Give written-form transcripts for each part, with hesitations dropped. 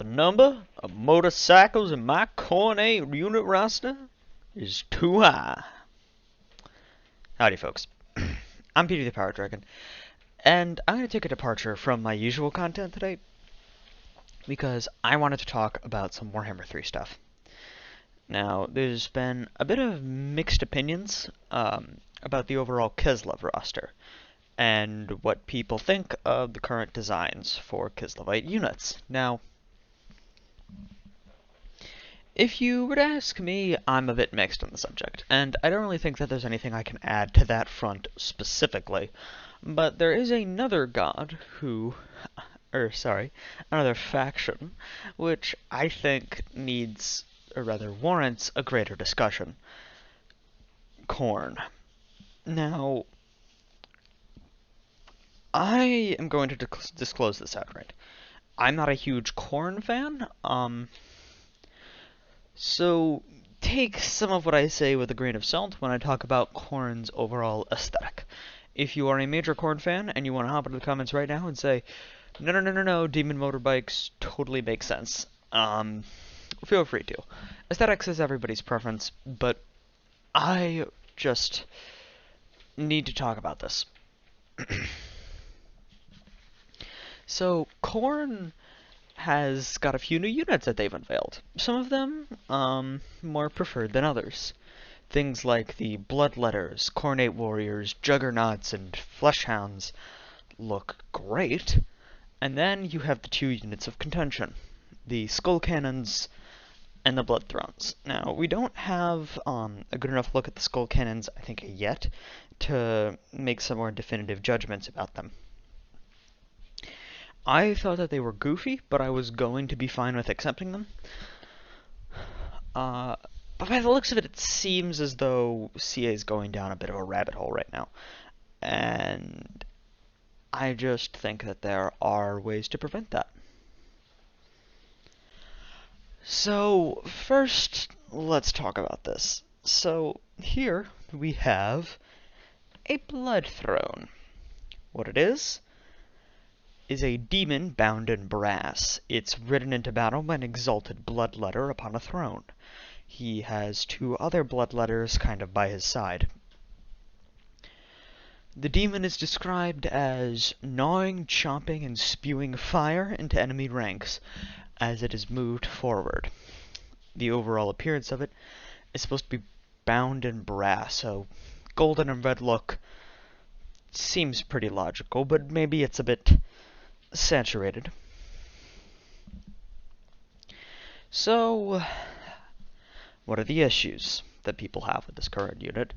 The number of motorcycles in my Khornate Unit roster is too high. Howdy, folks. I'm Peter the Power Dragon, and I'm going to take a departure from my usual content today because I wanted to talk about some Warhammer 3 stuff. Now, there's been a bit of mixed opinions about the overall Kislev roster and what people think of the current designs for Kislevite units. Now, if you were to ask me, I'm a bit mixed on the subject, and I don't really think that there's anything I can add to that front specifically. But there is another god another faction, which I think needs, or rather warrants, a greater discussion. Khorne. Now, I am going to disclose this outright. I'm not a huge Khorne fan, so take some of what I say with a grain of salt when I talk about Khorne's overall aesthetic. If you are a major Khorne fan and you want to hop into the comments right now and say, no, demon motorbikes totally make sense, feel free to. Aesthetics is everybody's preference, but I just need to talk about this. So, Khorne has got a few new units that they've unveiled. Some of them, more preferred than others. Things like the Bloodletters, Khornate Warriors, Juggernauts, and Fleshhounds look great. And then you have the two units of contention, the Skull Cannons and the Blood Thrones. Now, we don't have a good enough look at the Skull Cannons, I think, yet, to make some more definitive judgments about them. I thought that they were goofy, but I was going to be fine with accepting them. But by the looks of it, it seems as though CA is going down a bit of a rabbit hole right now. And I just think that there are ways to prevent that. So, first, let's talk about this. So, here we have a Blood Throne. What it is a demon bound in brass. It's ridden into battle by an exalted bloodletter upon a throne. He has two other bloodletters kind of by his side. The demon is described as gnawing, chomping, and spewing fire into enemy ranks as it is moved forward. The overall appearance of it is supposed to be bound in brass, so golden and red look seems pretty logical, but maybe it's a bit saturated. So, what are the issues that people have with this current unit,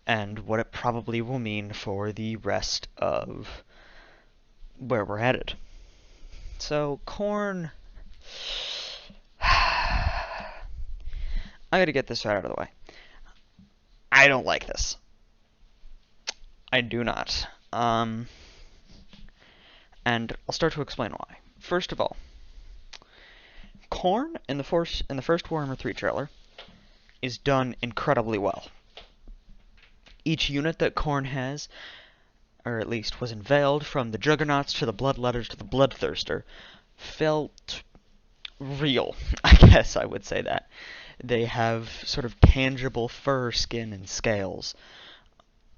and what it probably will mean for the rest of where we're headed? So, Khorne, I gotta get this right out of the way. I don't like this. I do not. And I'll start to explain why. First of all, Khorne in the first Warhammer 3 trailer is done incredibly well. Each unit that Khorne has, or at least was unveiled, from the Juggernauts to the Bloodletters to the Bloodthirster, felt real. I guess I would say that. They have sort of tangible fur, skin, and scales.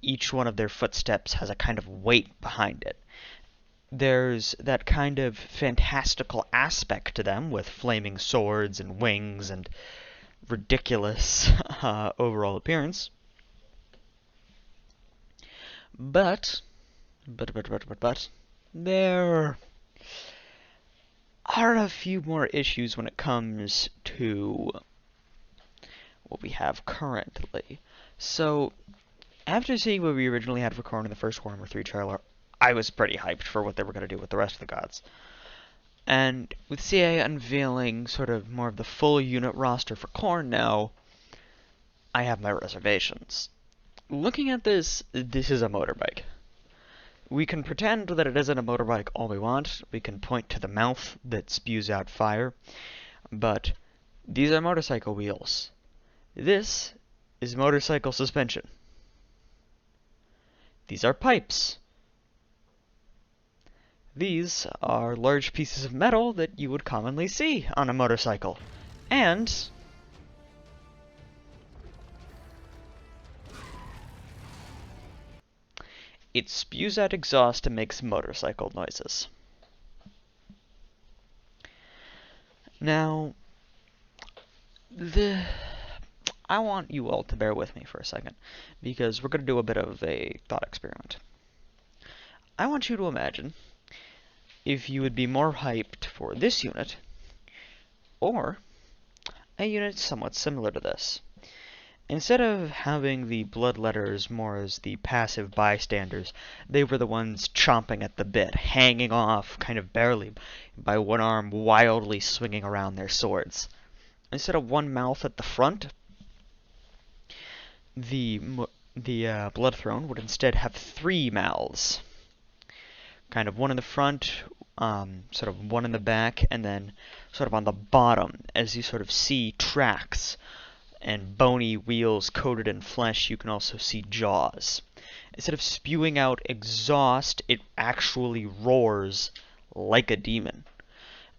Each one of their footsteps has a kind of weight behind it. There's that kind of fantastical aspect to them with flaming swords and wings and ridiculous overall appearance. But there are a few more issues when it comes to what we have currently. So, after seeing what we originally had for Khorne in the first Warhammer 3 trailer, I was pretty hyped for what they were going to do with the rest of the gods. And with CA unveiling sort of more of the full unit roster for Khorne now, I have my reservations. Looking at this is a motorbike. We can pretend that it isn't a motorbike all we want. We can point to the mouth that spews out fire. But these are motorcycle wheels. This is motorcycle suspension. These are pipes. These are large pieces of metal that you would commonly see on a motorcycle. And it spews out exhaust and makes motorcycle noises. Now, I want you all to bear with me for a second, because we're going to do a bit of a thought experiment. I want you to imagine if you would be more hyped for this unit, or a unit somewhat similar to this. Instead of having the bloodletters more as the passive bystanders, they were the ones chomping at the bit, hanging off kind of barely by one arm, wildly swinging around their swords. Instead of one mouth at the front, the Blood Throne would instead have three mouths. Kind of one in the front, sort of one in the back, and then sort of on the bottom, as you sort of see tracks and bony wheels coated in flesh, you can also see jaws. Instead of spewing out exhaust, it actually roars like a demon.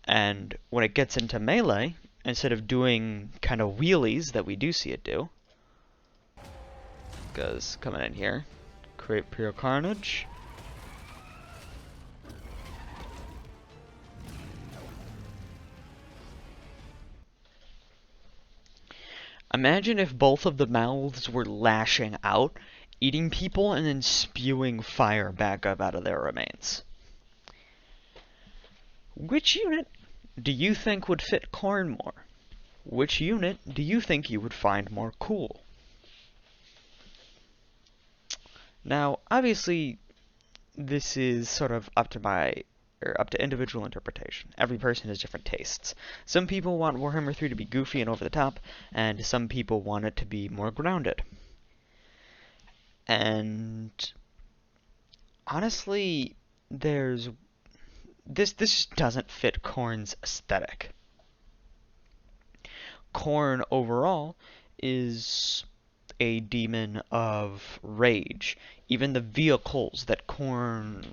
And when it gets into melee, instead of doing kind of wheelies that we do see it do, goes coming in here, create pure carnage. Imagine if both of the mouths were lashing out, eating people, and then spewing fire back up out of their remains. Which unit do you think would fit Khorne more? Which unit do you think you would find more cool? Now, obviously, this is sort of up to individual interpretation. Every person has different tastes. Some people want Warhammer 3 to be goofy and over the top, and some people want it to be more grounded. And honestly, this just doesn't fit Khorne's aesthetic. Khorne overall is a demon of rage. Even the vehicles that Khorne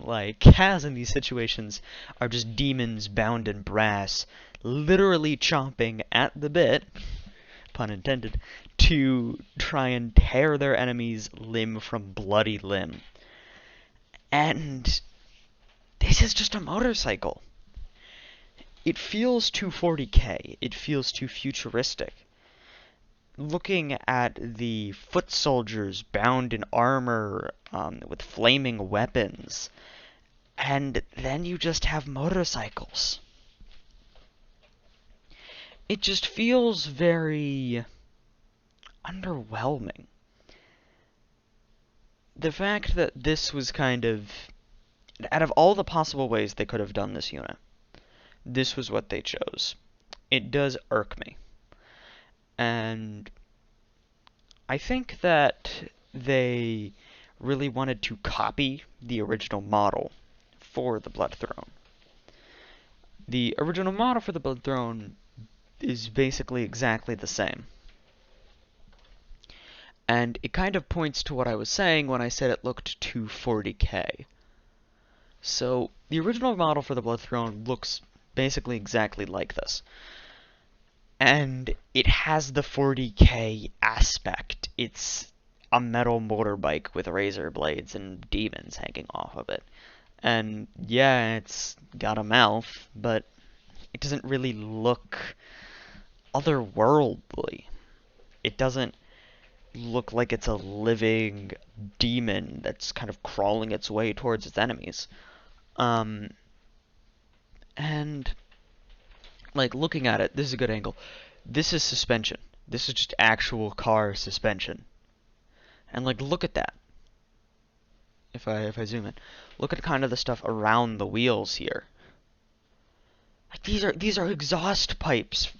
has in these situations are just demons bound in brass, literally chomping at the bit, pun intended, to try and tear their enemies limb from bloody limb. And this is just a motorcycle. It feels too 40k. It feels too futuristic. Looking at the foot soldiers bound in armor with flaming weapons, and then you just have motorcycles. It just feels very underwhelming. The fact that this was kind of, out of all the possible ways they could have done this unit, this was what they chose. It does irk me. And I think that they really wanted to copy the original model for the Blood Throne. The original model for the Blood Throne is basically exactly the same. And it kind of points to what I was saying when I said it looked too 40k. So, the original model for the Blood Throne looks basically exactly like this. And it has the 40k aspect. It's a metal motorbike with razor blades and demons hanging off of it. And yeah, it's got a mouth, but it doesn't really look otherworldly. It doesn't look like it's a living demon that's kind of crawling its way towards its enemies. And looking at it, this is a good angle. This is suspension. This is just actual car suspension. And look at that. If I zoom in, look at kind of the stuff around the wheels here. These are exhaust pipes.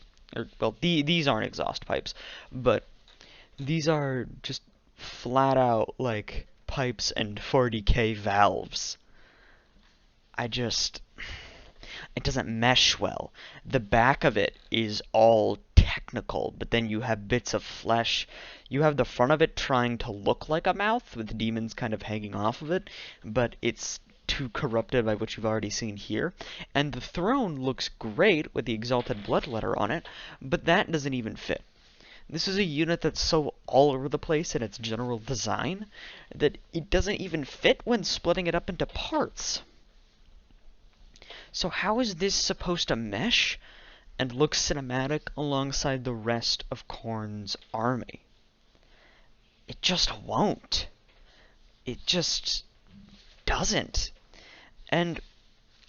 Well, these aren't exhaust pipes, but these are just flat out pipes and 40k valves. It doesn't mesh well. The back of it is all technical, but then you have bits of flesh. You have the front of it trying to look like a mouth with demons kind of hanging off of it, but it's too corrupted by what you've already seen here. And the throne looks great with the Exalted Bloodletter on it, but that doesn't even fit. This is a unit that's so all over the place in its general design that it doesn't even fit when splitting it up into parts. So how is this supposed to mesh and look cinematic alongside the rest of Khorne's army? It just won't. It just doesn't. And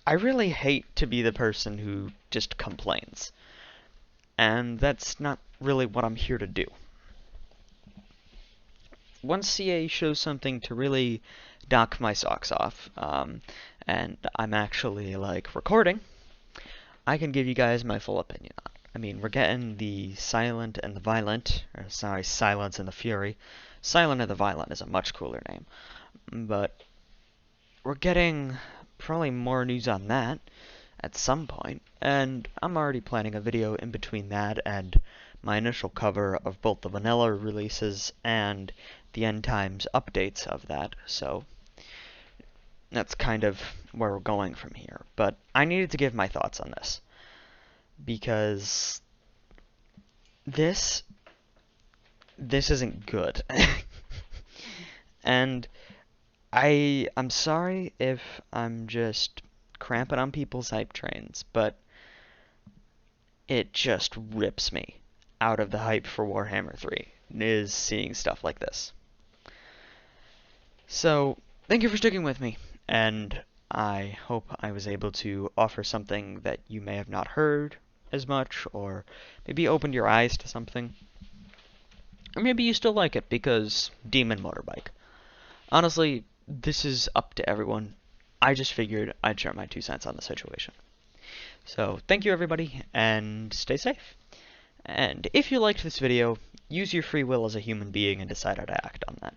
I really hate to be the person who just complains. And that's not really what I'm here to do. Once CA shows something to really knock my socks off, and I'm actually, like, recording, I can give you guys my full opinion on it. I mean, we're getting the Silent and the Violent, or sorry, Silence and the Fury. Silent and the Violent is a much cooler name. But we're getting probably more news on that at some point, and I'm already planning a video in between that and my initial cover of both the vanilla releases and the end times updates of that, so that's kind of where we're going from here. But I needed to give my thoughts on this, because this isn't good. And I'm sorry if I'm just cramping on people's hype trains, but it just rips me out of the hype for Warhammer 3, is seeing stuff like this. So, thank you for sticking with me, and I hope I was able to offer something that you may have not heard as much, or maybe opened your eyes to something. Or maybe you still like it because Demon Motorbike. Honestly, this is up to everyone. I just figured I'd share my 2 cents on the situation. So, thank you everybody, and stay safe. And if you liked this video, use your free will as a human being and decide how to act on that.